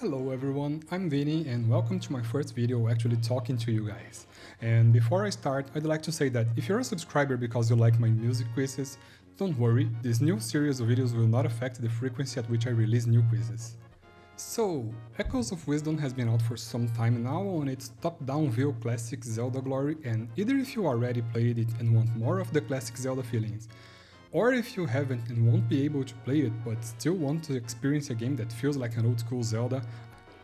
Hello everyone, I'm Vini and welcome to my first video actually talking to you guys. And before I start, I'd like to say that if you're a subscriber because you like my music quizzes, don't worry, this new series of videos will not affect the frequency at which I release new quizzes. So, Echoes of Wisdom has been out for some time now on its top-down view classic Zelda glory, and either if you already played it and want more of the classic Zelda feelings, or if you haven't and won't be able to play it but still want to experience a game that feels like an old-school Zelda,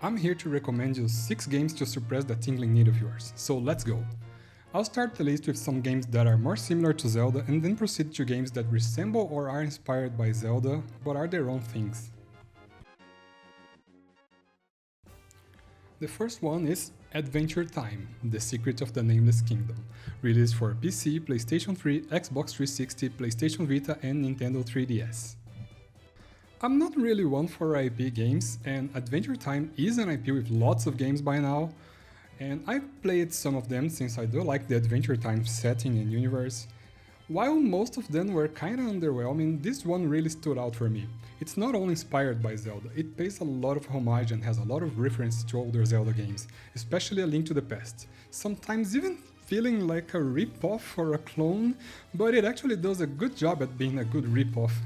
I'm here to recommend you 6 games to suppress that tingling need of yours, so let's go! I'll start the list with some games that are more similar to Zelda and then proceed to games that resemble or are inspired by Zelda but are their own things. The first one is Adventure Time, The Secret of the Nameless Kingdom, released for PC, PlayStation 3, Xbox 360, PlayStation Vita and Nintendo 3DS. I'm not really one for IP games, and Adventure Time is an IP with lots of games by now, and I've played some of them since I do like the Adventure Time setting and universe. While most of them were kinda underwhelming, this one really stood out for me. It's not only inspired by Zelda, it pays a lot of homage and has a lot of reference to older Zelda games, especially A Link to the Past, sometimes even feeling like a rip-off or a clone, but it actually does a good job at being a good rip-off.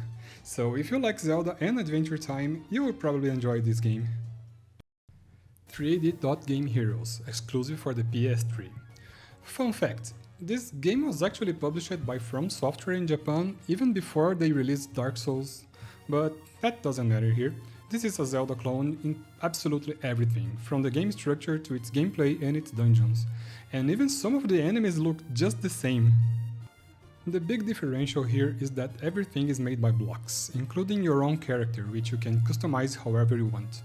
So if you like Zelda and Adventure Time, you will probably enjoy this game. 3D Dot Game Heroes, exclusive for the PS3. Fun fact, this game was actually published by From Software in Japan even before they released Dark Souls, but that doesn't matter here. This is a Zelda clone in absolutely everything, from the game structure to its gameplay and its dungeons, and even some of the enemies look just the same. The big differential here is that everything is made by blocks, including your own character, which you can customize however you want,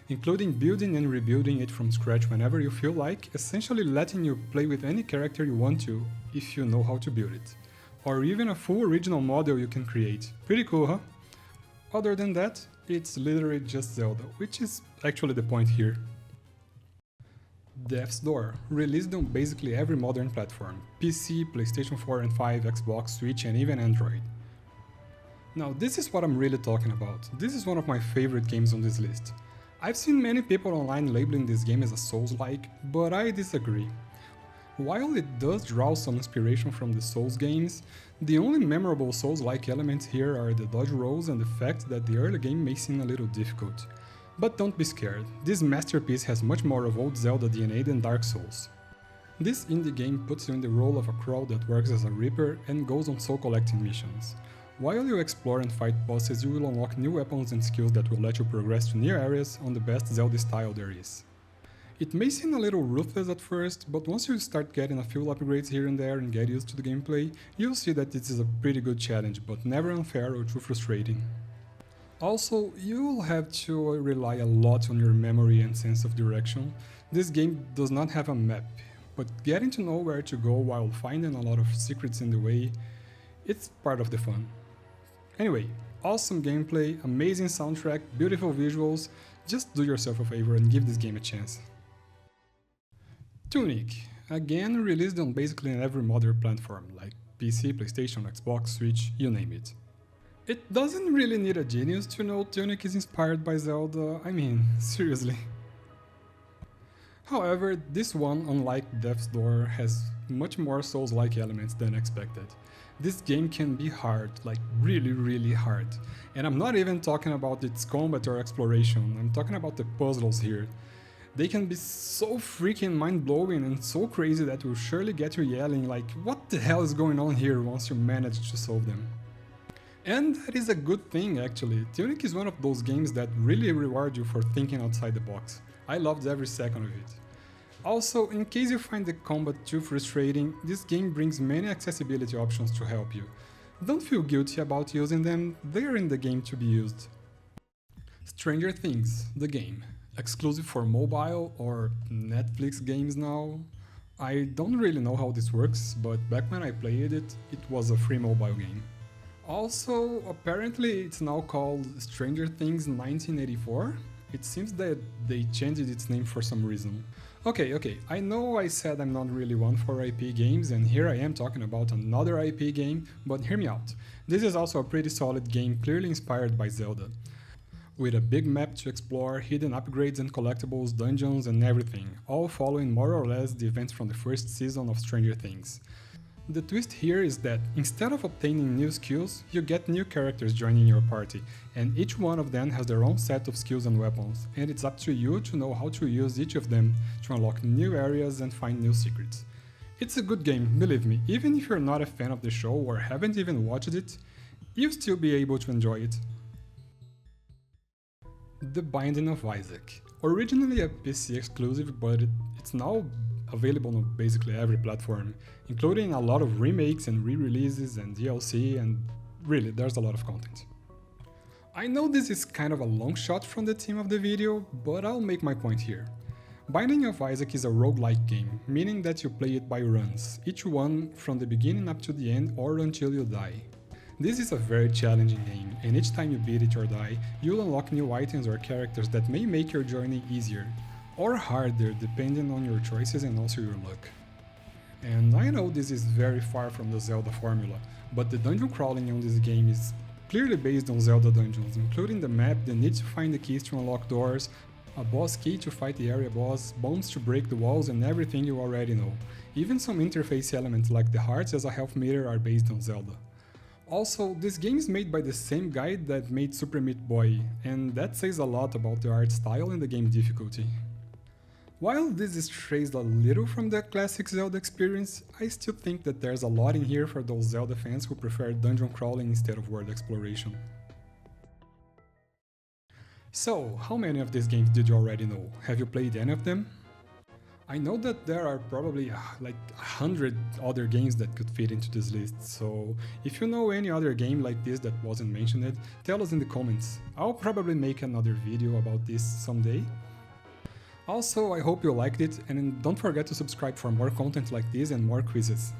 including building and rebuilding it from scratch whenever you feel like, essentially letting you play with any character you want to, if you know how to build it. Or even a full original model you can create. Pretty cool, huh? Other than that, it's literally just Zelda, which is actually the point here. Death's Door, released on basically every modern platform, PC, PlayStation 4 and 5, Xbox, Switch and even Android. Now this is what I'm really talking about. This is one of my favorite games on this list. I've seen many people online labeling this game as a Souls-like, but I disagree. While it does draw some inspiration from the Souls games, the only memorable Souls-like elements here are the dodge rolls and the fact that the early game may seem a little difficult. But don't be scared, this masterpiece has much more of old Zelda DNA than Dark Souls. This indie game puts you in the role of a crow that works as a reaper and goes on soul collecting missions. While you explore and fight bosses, you will unlock new weapons and skills that will let you progress to new areas on the best Zelda style there is. It may seem a little ruthless at first, but once you start getting a few upgrades here and there and get used to the gameplay, you'll see that this is a pretty good challenge, but never unfair or too frustrating. Also, you'll have to rely a lot on your memory and sense of direction. This game does not have a map, but getting to know where to go while finding a lot of secrets in the way, it's part of the fun. Anyway, awesome gameplay, amazing soundtrack, beautiful visuals, just do yourself a favor and give this game a chance. Tunic, again released on basically every modern platform, like PC, PlayStation, Xbox, Switch, you name it. It doesn't really need a genius to know Tunic is inspired by Zelda, I mean, seriously. However, this one, unlike Death's Door, has much more Souls-like elements than expected. This game can be hard, like really hard. And I'm not even talking about its combat or exploration, I'm talking about the puzzles here. They can be so freaking mind-blowing and so crazy that will surely get you yelling like, what the hell is going on here once you manage to solve them. And that is a good thing actually. Tunic is one of those games that really reward you for thinking outside the box. I loved every second of it. Also, in case you find the combat too frustrating, this game brings many accessibility options to help you. Don't feel guilty about using them, they are in the game to be used. Stranger Things, the game. Exclusive for mobile or Netflix games now. I don't really know how this works, but back when I played it, it was a free mobile game. Also, apparently it's now called Stranger Things 1984. It seems that they changed its name for some reason. Okay, I know I said I'm not really one for IP games, and here I am talking about another IP game, but hear me out. This is also a pretty solid game, clearly inspired by Zelda. with a big map to explore, hidden upgrades and collectibles, dungeons and everything, all following more or less the events from the first season of Stranger Things. The twist here is that instead of obtaining new skills, you get new characters joining your party, and each one of them has their own set of skills and weapons, and it's up to you to know how to use each of them to unlock new areas and find new secrets. It's a good game, believe me, even if you're not a fan of the show or haven't even watched it, you'll still be able to enjoy it. The Binding of Isaac. Originally a PC exclusive, but it's now available on basically every platform, including a lot of remakes and re-releases and DLC, and really, there's a lot of content. I know this is kind of a long shot from the theme of the video, but I'll make my point here. Binding of Isaac is a roguelike game, meaning that you play it by runs, each one from the beginning up to the end or until you die. This is a very challenging game, and each time you beat it or die, you'll unlock new items or characters that may make your journey easier, or harder depending on your choices and also your luck. And I know this is very far from the Zelda formula, but the dungeon crawling on this game is clearly based on Zelda dungeons, including the map, the need to find the keys to unlock doors, a boss key to fight the area boss, bombs to break the walls and everything you already know. Even some interface elements like the hearts as a health meter are based on Zelda. Also, this game is made by the same guy that made Super Meat Boy, and that says a lot about the art style and the game difficulty. While this strays a little from the classic Zelda experience, I still think that there's a lot in here for those Zelda fans who prefer dungeon crawling instead of world exploration. So, how many of these games did you already know? Have you played any of them? I know that there are probably like 100 other games that could fit into this list, so if you know any other game like this that wasn't mentioned, tell us in the comments. I'll probably make another video about this someday. Also, I hope you liked it, and don't forget to subscribe for more content like this and more quizzes.